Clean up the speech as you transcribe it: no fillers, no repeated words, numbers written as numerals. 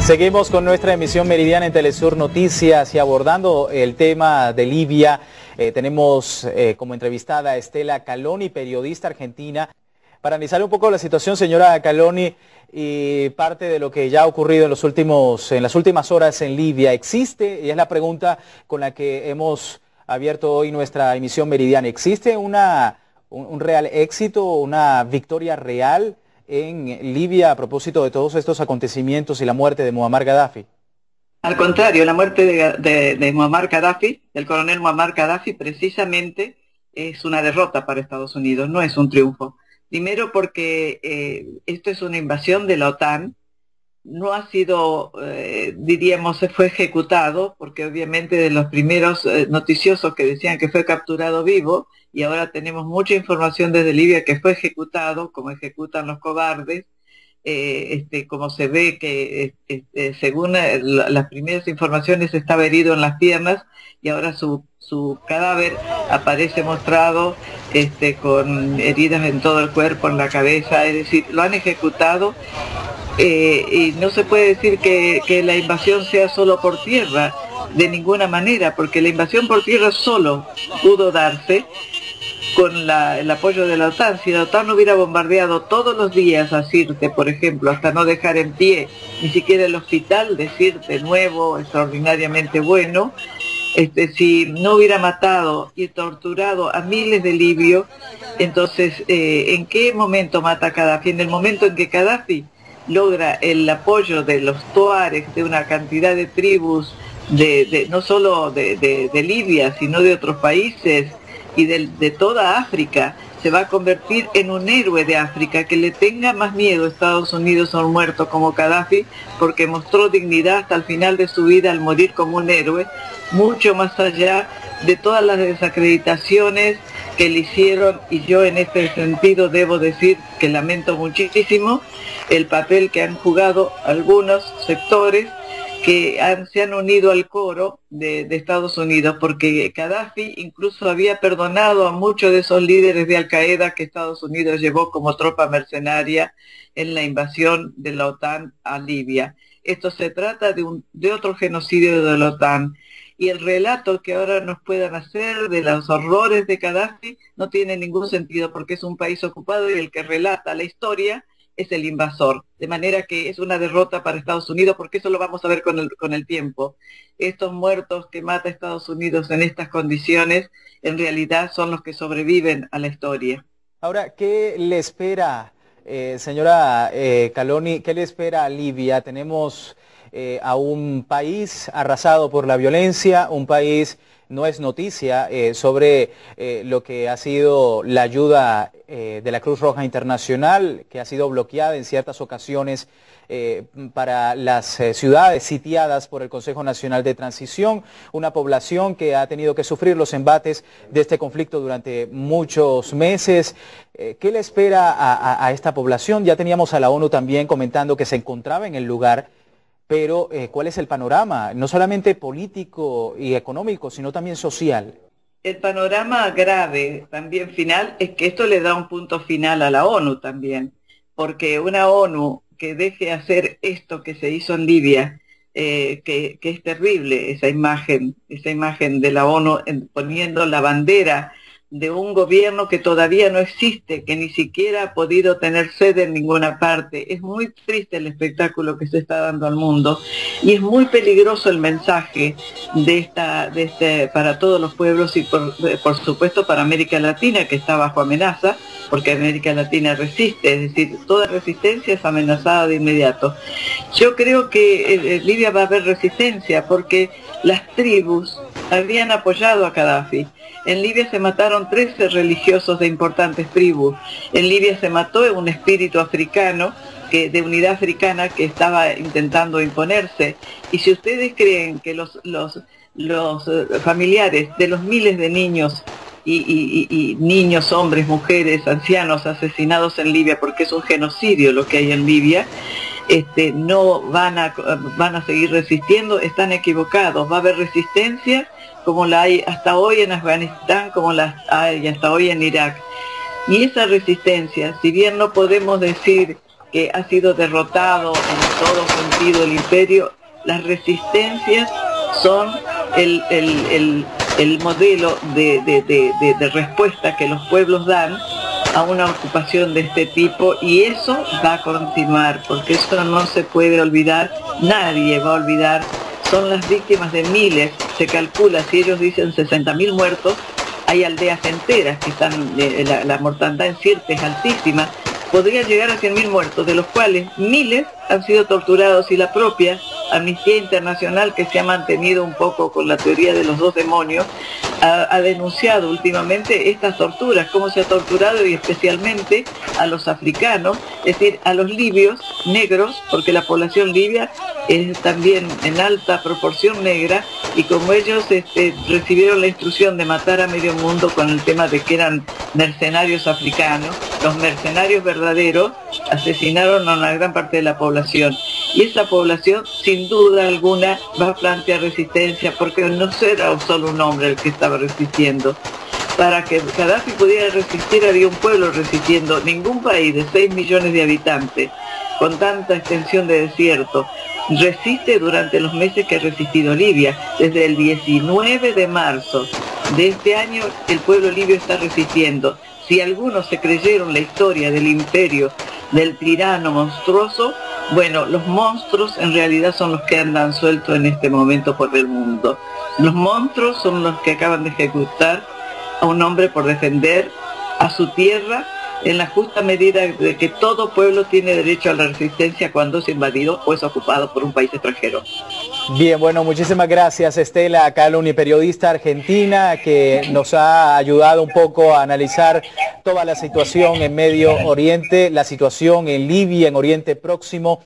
Seguimos con nuestra emisión meridiana en Telesur Noticias y abordando el tema de Libia. Tenemos como entrevistada a Estela Caloni, periodista argentina, para analizar un poco la situación, señora Caloni, y parte de lo que ya ha ocurrido en las últimas horas en Libia. ¿Existe, y es la pregunta con la que hemos abierto hoy nuestra emisión meridiana, ¿existe un real éxito, una victoria real en Libia a propósito de todos estos acontecimientos y la muerte de Muammar Gaddafi? Al contrario, la muerte de Muammar Gaddafi, del coronel Muammar Gaddafi, precisamente es una derrota para Estados Unidos, no es un triunfo. Primero porque esto es una invasión de la OTAN, no ha sido, diríamos, fue ejecutado, porque obviamente de los primeros noticiosos que decían que fue capturado vivo, y ahora tenemos mucha información desde Libia que fue ejecutado, como ejecutan los cobardes, como se ve que según las primeras informaciones estaba herido en las piernas, y ahora su cadáver aparece mostrado con heridas en todo el cuerpo, en la cabeza, es decir, lo han ejecutado. Y no se puede decir que la invasión sea solo por tierra, de ninguna manera, porque la invasión por tierra solo pudo darse con el apoyo de la OTAN. Si la OTAN hubiera bombardeado todos los días a Sirte, por ejemplo, hasta no dejar en pie ni siquiera el hospital de Sirte, nuevo, extraordinariamente bueno, si no hubiera matado y torturado a miles de libios, entonces, ¿en qué momento mata a Gaddafi? En el momento en que Gaddafi logra el apoyo de los tuaregs, de una cantidad de tribus, no solo de Libia, sino de otros países y de toda África, se va a convertir en un héroe de África. Que le tenga más miedo a Estados Unidos a un muerto como Gaddafi, porque mostró dignidad hasta el final de su vida al morir como un héroe, mucho más allá de todas las desacreditaciones que le hicieron. Y yo en este sentido debo decir que lamento muchísimo el papel que han jugado algunos sectores que se han unido al coro de Estados Unidos, porque Gaddafi incluso había perdonado a muchos de esos líderes de Al Qaeda que Estados Unidos llevó como tropa mercenaria en la invasión de la OTAN a Libia. Esto se trata de otro genocidio de la OTAN. Y el relato que ahora nos puedan hacer de los horrores de Gaddafi no tiene ningún sentido, porque es un país ocupado y el que relata la historia es el invasor, de manera que es una derrota para Estados Unidos, porque eso lo vamos a ver con el tiempo. Estos muertos que mata Estados Unidos en estas condiciones, en realidad son los que sobreviven a la historia. Ahora, ¿qué le espera, señora Caloni, qué le espera a Libia? Tenemos a un país arrasado por la violencia, un país, no es noticia, sobre lo que ha sido la ayuda de la Cruz Roja Internacional, que ha sido bloqueada en ciertas ocasiones para las ciudades sitiadas por el Consejo Nacional de Transición, una población que ha tenido que sufrir los embates de este conflicto durante muchos meses. ¿Qué le espera a esta población? Ya teníamos a la ONU también comentando que se encontraba en el lugar, pero ¿cuál es el panorama? No solamente político y económico, sino también social. El panorama grave, también final, es que esto le da un punto final a la ONU también, porque una ONU que deje hacer esto que se hizo en Libia, que es terrible, esa imagen de la ONU poniendo la bandera de un gobierno que todavía no existe, que ni siquiera ha podido tener sede en ninguna parte. Es muy triste el espectáculo que se está dando al mundo, y es muy peligroso el mensaje para todos los pueblos, y por supuesto para América Latina, que está bajo amenaza, porque América Latina resiste, es decir, toda resistencia es amenazada de inmediato. Yo creo que en Libia va a haber resistencia, porque las tribus habían apoyado a Gaddafi. En Libia se mataron 13 religiosos de importantes tribus. En Libia se mató un espíritu africano, de unidad africana, que estaba intentando imponerse. Y si ustedes creen que los familiares de los miles de niños y niños, hombres, mujeres, ancianos asesinados en Libia, porque es un genocidio lo que hay en Libia, no van a seguir resistiendo, están equivocados. Va a haber resistencia como la hay hasta hoy en Afganistán, como la hay hasta hoy en Irak. Y esa resistencia, si bien no podemos decir que ha sido derrotado en todo sentido el imperio. Las resistencias son el modelo de respuesta que los pueblos dan a una ocupación de este tipo, y eso va a continuar, porque eso no se puede olvidar, nadie va a olvidar. Son las víctimas de miles, se calcula, si ellos dicen 60.000 muertos, hay aldeas enteras que están, la mortandad en Sirte es altísima, podría llegar a 100.000 muertos, de los cuales miles han sido torturados, y la propia Amnistía Internacional, que se ha mantenido un poco con la teoría de los dos demonios, ha denunciado últimamente estas torturas, cómo se ha torturado, y especialmente a los africanos, es decir, a los libios negros, porque la población libia es también en alta proporción negra, y como ellos recibieron la instrucción de matar a medio mundo con el tema de que eran mercenarios africanos, los mercenarios verdaderos asesinaron a una gran parte de la población, y esa población sin duda alguna va a plantear resistencia, porque no era solo un hombre el que estaba resistiendo. Para que Gaddafi pudiera resistir había un pueblo resistiendo. Ningún país de 6 millones de habitantes con tanta extensión de desierto resiste durante los meses que ha resistido Libia. Desde el 19 de marzo de este año el pueblo libio está resistiendo. Si algunos se creyeron la historia del imperio, del tirano monstruoso, bueno, los monstruos en realidad son los que andan sueltos en este momento por el mundo. Los monstruos son los que acaban de ejecutar a un hombre por defender a su tierra, en la justa medida de que todo pueblo tiene derecho a la resistencia cuando es invadido o es ocupado por un país extranjero. Bien, bueno, muchísimas gracias Estela Caloni, periodista argentina, que nos ha ayudado un poco a analizar toda la situación en Medio Oriente, la situación en Libia, en Oriente Próximo.